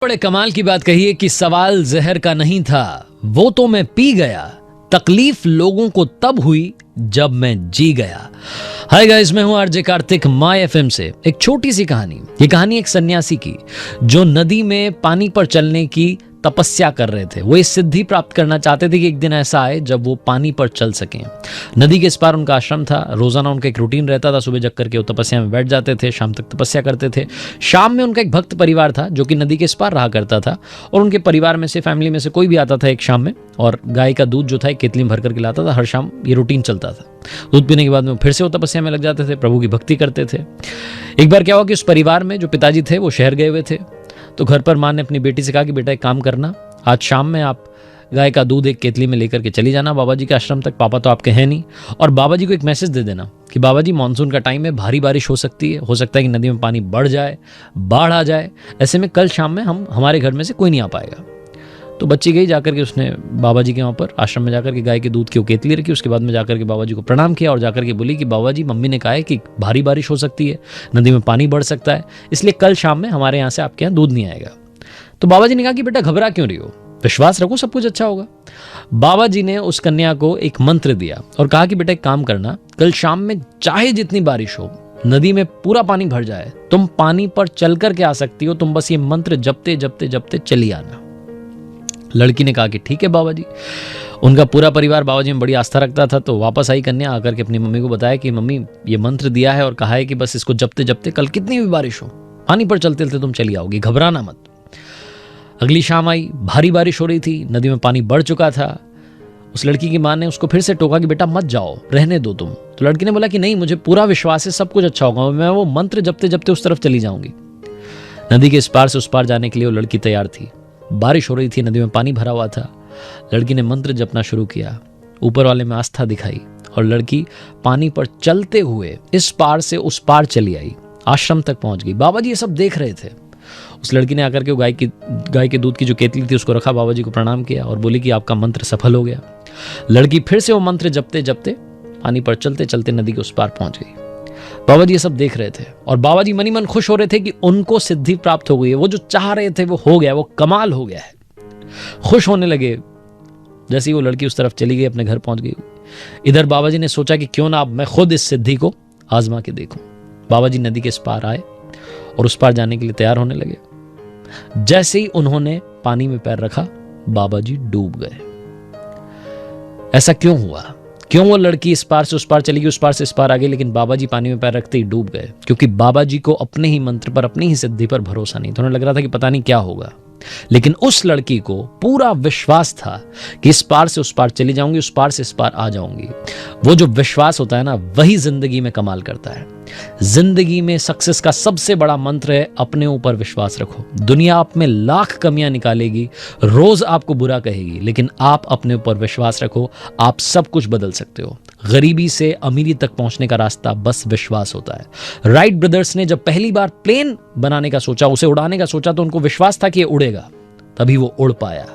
बड़े कमाल की बात कही है कि सवाल जहर का नहीं था, वो तो मैं पी गया, तकलीफ लोगों को तब हुई जब मैं जी गया। हाय गाइस, मैं हूं आरजे कार्तिक माय एफएम से। एक छोटी सी कहानी। ये कहानी एक सन्यासी की जो नदी में पानी पर चलने की तपस्या कर रहे थे। वो इस सिद्धि प्राप्त करना चाहते थे कि एक दिन ऐसा आए जब वो पानी पर चल सकें। नदी के इस पार उनका आश्रम था। रोजाना उनका एक रूटीन रहता था। सुबह जग करके वो तपस्या में बैठ जाते थे, शाम तक तपस्या करते थे। शाम में उनका एक भक्त परिवार था जो कि नदी के इस पार रहा करता था, और उनके परिवार में से, फैमिली में से कोई भी आता था एक शाम में, और गाय का दूध जो था एक केतली में भर करके लाता था। हर शाम ये रूटीन चलता था। दूध पीने के बाद में फिर से वो तपस्या में लग जाते थे, प्रभु की भक्ति करते थे। एक बार क्या हुआ कि उस परिवार में जो पिताजी थे वो शहर गए हुए थे। तो घर पर माँ ने अपनी बेटी से कहा कि बेटा एक काम करना, आज शाम में आप गाय का दूध एक केतली में लेकर के चली जाना बाबा जी के आश्रम तक। पापा तो आपके हैं नहीं। और बाबा जी को एक मैसेज दे देना कि बाबा जी मानसून का टाइम है, भारी बारिश हो सकती है, हो सकता है कि नदी में पानी बढ़ जाए, बाढ़ आ जाए। ऐसे में कल शाम में हमारे घर में से कोई नहीं आ पाएगा। तो बच्ची गई, जाकर के उसने बाबा जी के वहाँ पर आश्रम में जाकर के गाय के दूध की वो केतली रखी। उसके बाद में जाकर के बाबा जी को प्रणाम किया और जाकर के बोली कि बाबा जी, मम्मी ने कहा है कि भारी बारिश हो सकती है, नदी में पानी बढ़ सकता है, इसलिए कल शाम में हमारे यहाँ से आपके यहाँ दूध नहीं आएगा। तो बाबा जी ने कहा कि बेटा घबरा क्यों रही हो, विश्वास रखो, सब कुछ अच्छा होगा। बाबा जी ने उस कन्या को एक मंत्र दिया और कहा कि बेटा एक काम करना, कल शाम में चाहे जितनी बारिश हो, नदी में पूरा पानी भर जाए, तुम पानी पर चल करके आ सकती हो, तुम बस ये मंत्र जपते जपते जपते चली आना। लड़की ने कहा कि ठीक है बाबा जी। उनका पूरा परिवार बाबा जी में बड़ी आस्था रखता था। तो वापस आई कन्या, आकर के अपनी मम्मी को बताया कि मम्मी ये मंत्र दिया है और कहा है कि बस इसको जपते जपते कल कितनी भी बारिश हो, पानी पर चलते चलते तुम चली आओगी, घबराना मत। अगली शाम आई, भारी बारिश हो रही थी, नदी में पानी बढ़ चुका था। उस लड़की की मां ने उसको फिर से टोका कि बेटा मत जाओ, रहने दो तुम। तो लड़की ने बोला कि नहीं, मुझे पूरा विश्वास है, सब कुछ अच्छा होगा, मैं वो मंत्र जपते जपते उस तरफ चली जाऊंगी। नदी के इस पार से उस पार जाने के लिए वो लड़की तैयार थी। बारिश हो रही थी, नदी में पानी भरा हुआ था। लड़की ने मंत्र जपना शुरू किया, ऊपर वाले में आस्था दिखाई, और लड़की पानी पर चलते हुए इस पार से उस पार चली आई, आश्रम तक पहुंच गई। बाबा जी ये सब देख रहे थे। उस लड़की ने आकर के गाय के दूध की जो केतली थी उसको रखा, बाबा जी को प्रणाम किया और बोली कि आपका मंत्र सफल हो गया। लड़की फिर से वो मंत्र जपते जपते पानी पर चलते चलते नदी के उस पार पहुंच गई। बाबा जी ये सब देख रहे थे और बाबा जी मनी मन खुश हो रहे थे कि उनको सिद्धि प्राप्त हो गई है, वो जो चाह रहे थे वो हो गया, वो कमाल हो गया है। खुश होने लगे। जैसे ही वो लड़की उस तरफ चली गई, अपने घर पहुंच गई, इधर बाबा जी ने सोचा कि क्यों ना अब मैं खुद इस सिद्धि को आजमा के देखूं। बाबा जी नदी के इस पार आए और उस पार जाने के लिए तैयार होने लगे। जैसे ही उन्होंने पानी में पैर रखा, बाबा जी डूब गए। ऐसा क्यों हुआ? क्यों वो लड़की इस पार से उस पार चली गई, उस पार से इस पार आ गई, लेकिन बाबा जी पानी में पैर रखते ही डूब गए? क्योंकि बाबा जी को अपने ही मंत्र पर, अपनी ही सिद्धि पर भरोसा नहीं था। उन्हें लग रहा था कि पता नहीं क्या होगा, लेकिन उस लड़की को पूरा विश्वास था कि इस पार से उस पार चली जाऊंगी, उस पार से इस पार आ जाऊंगी। वो जो विश्वास होता है ना, वही जिंदगी में कमाल करता है। जिंदगी में सक्सेस का सबसे बड़ा मंत्र है अपने ऊपर विश्वास रखो। दुनिया आप में लाख कमियां निकालेगी, रोज आपको बुरा कहेगी, लेकिन आप अपने ऊपर विश्वास रखो, आप सब कुछ बदल सकते हो। गरीबी से अमीरी तक पहुंचने का रास्ता बस विश्वास होता है। राइट ब्रदर्स ने जब पहली बार प्लेन बनाने का सोचा, उसे उड़ाने का सोचा, तो उनको विश्वास था कि ये उड़ेगा, तभी वो उड़ पाया।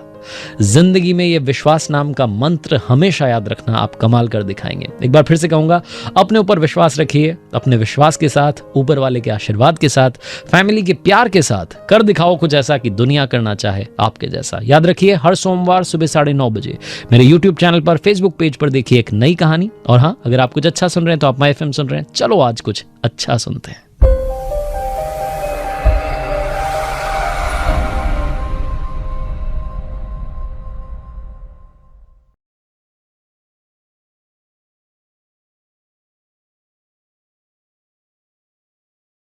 जिंदगी में ये विश्वास नाम का मंत्र हमेशा याद रखना, आप कमाल कर दिखाएंगे। एक बार फिर से कहूंगा, अपने ऊपर विश्वास रखिए, अपने विश्वास के साथ, ऊपर वाले के आशीर्वाद के साथ, फैमिली के प्यार के साथ कर दिखाओ कुछ ऐसा कि दुनिया करना चाहे आपके जैसा। याद रखिए, हर सोमवार सुबह 9:30 बजे मेरे YouTube चैनल पर, Facebook पेज पर देखिए एक नई कहानी। और हाँ, अगर आप कुछ अच्छा सुन रहे हैं तो आप माय एफएम सुन रहे हैं। चलो आज कुछ अच्छा सुनते हैं।